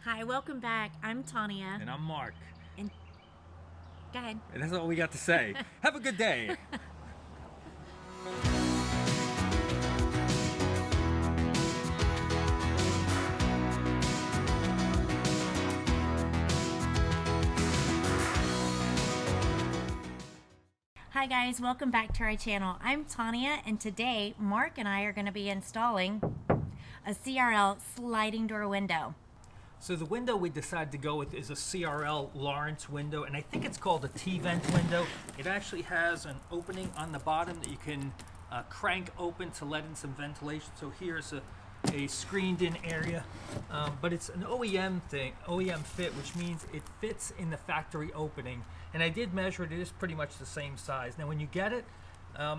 Hi, welcome back. I'm Tania. And I'm Mark. And go ahead. And that's all we got to say. Have a good day. Hi guys, welcome back to our channel. I'm Tania, and today Mark and I are going to be installing a CRL sliding door window. So the window we decided to go with is a CRL Lawrence window, and I think it's called a T-vent window. It actually has an opening on the bottom that you can crank open to let in some ventilation. So here's a screened in area, but it's an OEM fit, which means it fits in the factory opening. And I did measure it, it is pretty much the same size. Now when you get it,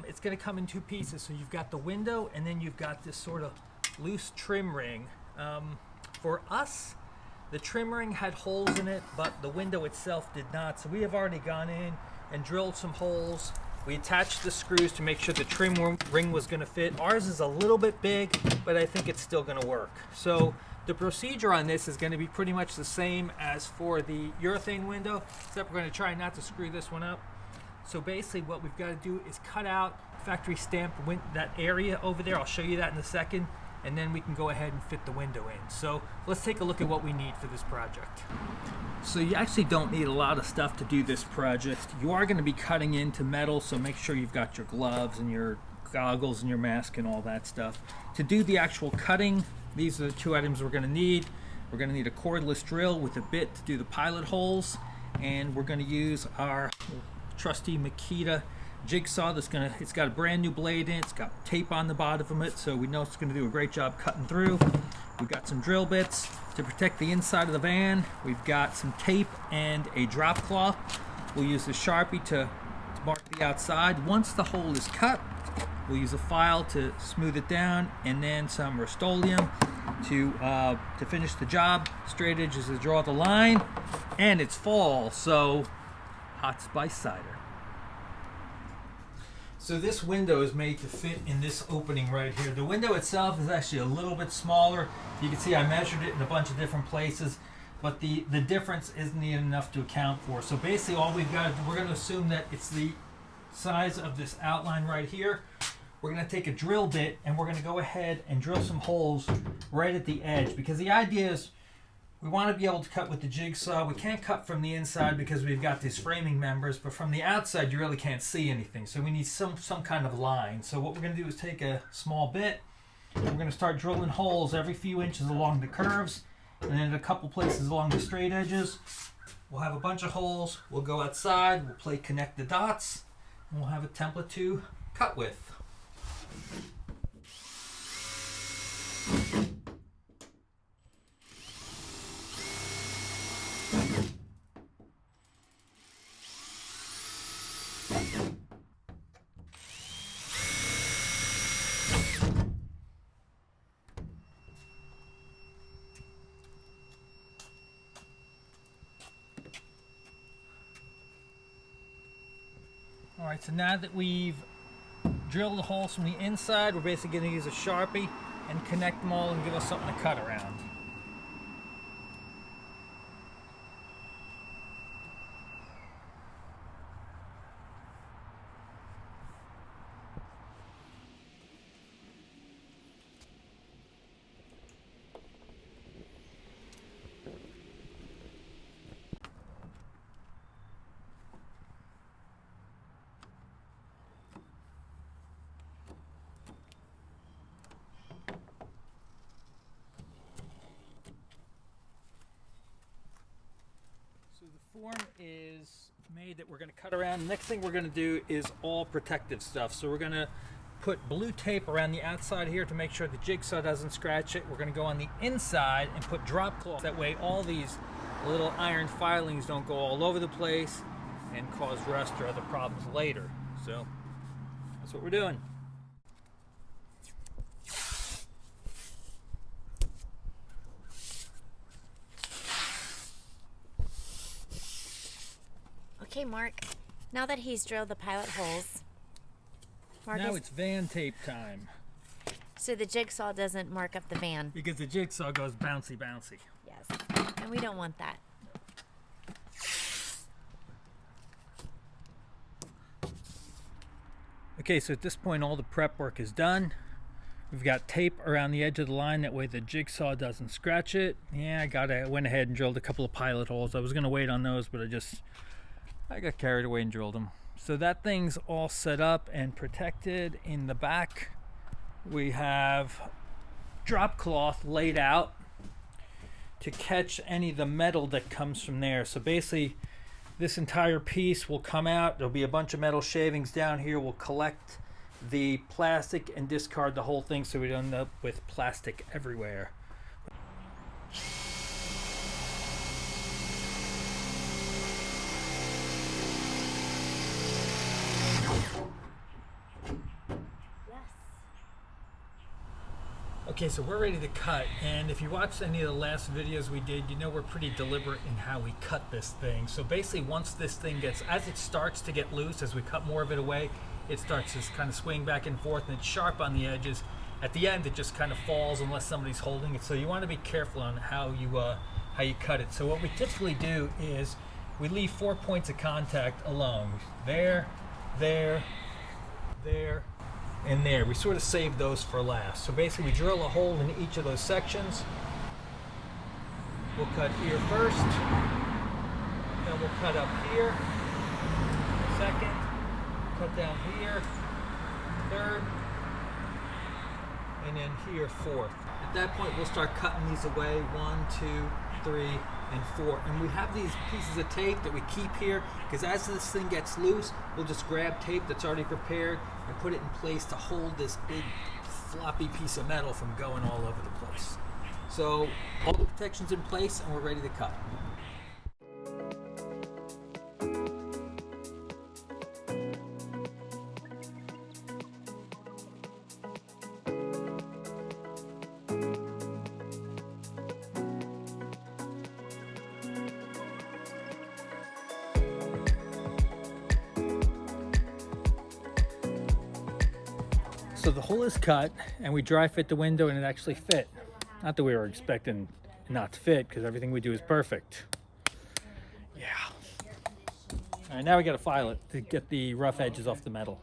it's going to come in two pieces. So you've got the window, and then you've got this sort of loose trim ring. For us, the trim ring had holes in it, but the window itself did not. So we have already gone in and drilled some holes. We attached the screws to make sure the trim ring was going to fit. Ours is a little bit big, but I think it's still going to work. So the procedure on this is going to be pretty much the same as for the urethane window, except we're going to try not to screw this one up. So basically what we've got to do is cut out factory stamp that area over there. I'll show you that in a second. And then we can go ahead and fit the window in. So let's take a look at what we need for this project. So you actually don't need a lot of stuff to do this project. You are going to be cutting into metal, so make sure you've got your gloves and your goggles and your mask and all that stuff. To do the actual cutting, these are the two items we're going to need. We're going to need a cordless drill with a bit to do the pilot holes, and we're going to use our trusty Makita jigsaw. It's got a brand new blade in it. It's got tape on the bottom of it, so we know it's going to do a great job cutting through. We've got some drill bits to protect the inside of the van. We've got some tape and a drop cloth. We'll use the Sharpie to mark the outside. Once the hole is cut, we'll use a file to smooth it down, and then some Rustoleum to finish the job. Straight edges to draw the line, and it's fall, so hot spice cider. So this window is made to fit in this opening right here. The window itself is actually a little bit smaller. You can see I measured it in a bunch of different places, but the difference isn't even enough to account for. So basically all we've got, we're going to assume that it's the size of this outline right here. We're going to take a drill bit and we're going to go ahead and drill some holes right at the edge, because the idea is we want to be able to cut with the jigsaw. We can't cut from the inside because we've got these framing members, but from the outside you really can't see anything. So we need some kind of line. So what we're going to do is take a small bit, and we're going to start drilling holes every few inches along the curves, and then at a couple places along the straight edges. We'll have a bunch of holes. We'll go outside, we'll play connect the dots, and we'll have a template to cut with. Alright, so now that we've drilled the holes from the inside, we're basically going to use a Sharpie and connect them all and give us something to cut around. So the form is made that we're going to cut around. The next thing we're going to do is all protective stuff. So we're going to put blue tape around the outside here to make sure the jigsaw doesn't scratch it. We're going to go on the inside and put drop cloth. That way all these little iron filings don't go all over the place and cause rust or other problems later. So that's what we're doing. Okay, Mark, now that he's drilled the pilot holes, Now it's van tape time. So the jigsaw doesn't mark up the van. Because the jigsaw goes bouncy, bouncy. Yes. And we don't want that. Okay, so at this point all the prep work is done. We've got tape around the edge of the line, that way the jigsaw doesn't scratch it. Yeah, I went ahead and drilled a couple of pilot holes. I was gonna wait on those, but I got carried away and drilled them. So that thing's all set up and protected. In the back, we have drop cloth laid out to catch any of the metal that comes from there. So basically, this entire piece will come out. There'll be a bunch of metal shavings down here. We'll collect the plastic and discard the whole thing so we don't end up with plastic everywhere. Okay, so we're ready to cut, and if you watched any of the last videos we did, you know we're pretty deliberate in how we cut this thing. So basically, once this thing as it starts to get loose, as we cut more of it away, it starts to kind of swing back and forth, and it's sharp on the edges. At the end, it just kind of falls unless somebody's holding it. So you want to be careful on how you cut it. So what we typically do is we leave 4 points of contact alone. There, there, there, and there. We sort of save those for last. So basically, we drill a hole in each of those sections. We'll cut here first, then we'll cut up here, second, cut down here, third, and then here fourth. At that point, we'll start cutting these away, 1, 2, 3, and 4. And we have these pieces of tape that we keep here, because as this thing gets loose, we'll just grab tape that's already prepared and put it in place to hold this big floppy piece of metal from going all over the place. So all the protection's in place and we're ready to cut. So the hole is cut and we dry fit the window and it actually fit. Not that we were expecting it not to fit, because everything we do is perfect. Yeah. All right, now we got to file it to get the rough edges off the metal.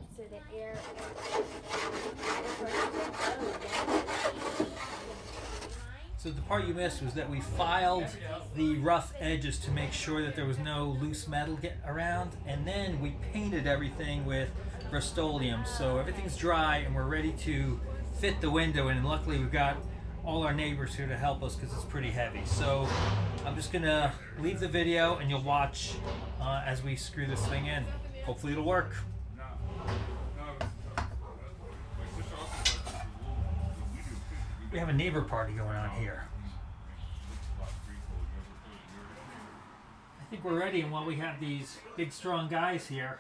So the part you missed was that we filed the rough edges to make sure that there was no loose metal around, and then we painted everything with Rustoleum. So everything's dry and we're ready to fit the window in, and luckily we've got all our neighbors here to help us because it's pretty heavy. So I'm just gonna leave the video and you'll watch as we screw this thing in. Hopefully it'll work. We have a neighbor party going on here. I think we're ready, and while we have these big strong guys here,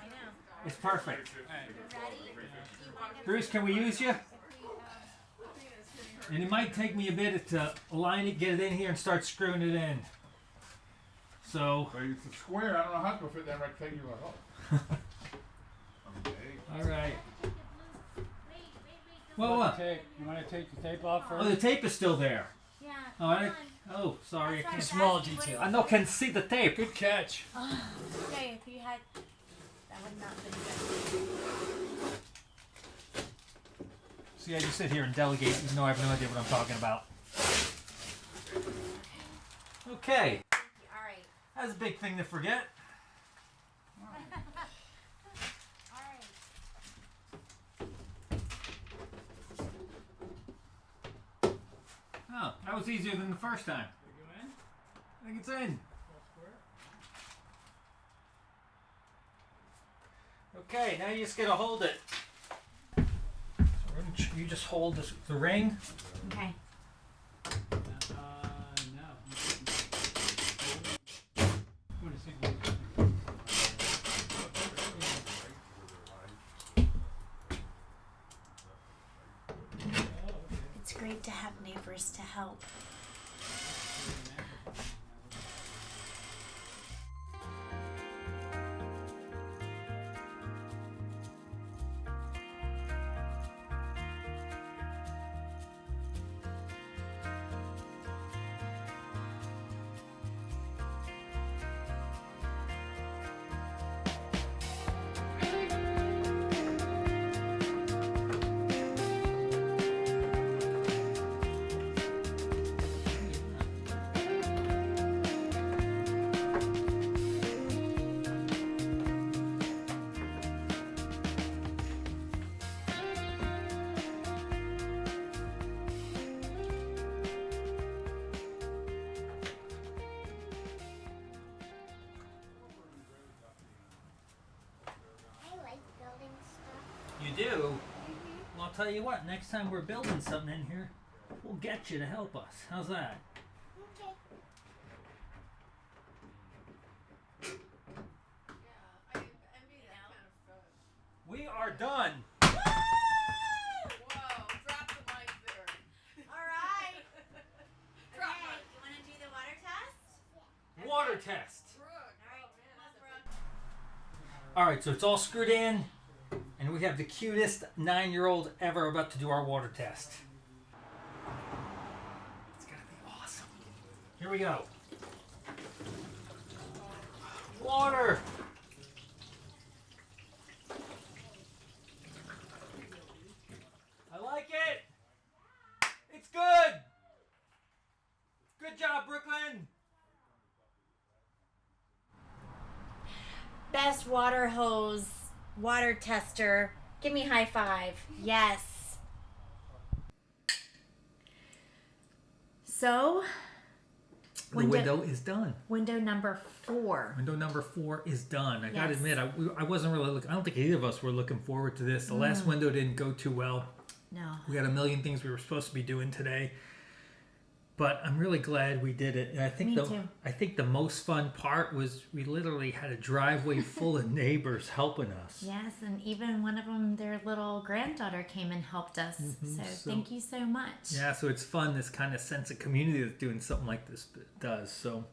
it's perfect. Bruce, can we use you? And it might take me a bit to align it, get it in here, and start screwing it in. So it's a square. I don't know how to fit that rectangular hole. all right. Well, what? Tape. You want to take the tape off first? Oh, the tape is still there. Yeah. Oh, sorry. I can't. Small detail. I know, can see the tape. Good catch. Okay, if you had, that would not been good. See, I just sit here and delegate, even though I have no idea what I'm talking about. Okay. All right. That's a big thing to forget. All right. Oh, that was easier than the first time. I think it's in. Okay, now you just gotta hold it. So you just hold the ring. Okay. No. What is it? It's great to have neighbors to help. do? Well, I'll tell you what, next time we're building something in here, we'll get you to help us. How's that? Okay. We are done. Whoa, drop the mic there. All right. Drop Okay, it. you want to do the water test? Water test. Brooke. All right, Oh, come man, on, that's Brooke. All right, so it's all screwed in, and we have the cutest 9-year-old ever about to do our water test. It's gonna be awesome. Here we go. Water. I like it. It's good. Good job, Brooklyn. Best water hose, water tester. Give me a high five. Yes. So, The Window- window is done. window number 4. Window number 4 is done. I gotta Yes. admit, I wasn't really looking. I don't think either of us were looking forward to this. The last window didn't go too well. No. We had a million things we were supposed to be doing today, but I'm really glad we did it. And I think Me too. I think the most fun part was we literally had a driveway full of neighbors helping us. Yes, and even one of them, their little granddaughter came and helped us. So So- thank you so much. Yeah, so it's fun, this kind of sense of community that doing something like this does. So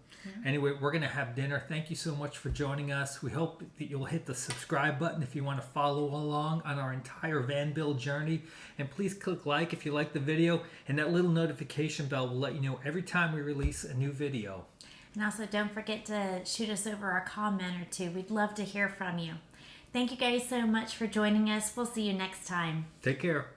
anyway, we're going to have dinner. Thank you so much for joining us. We hope that you'll hit the subscribe button if you want to follow along on our entire van build journey. And please click like if you like the video, and that little notification bell will let you know every time we release a new video. And also don't forget to shoot us over a comment or two. We'd love to hear from you. Thank you guys so much for joining us. We'll see you next time. Take care.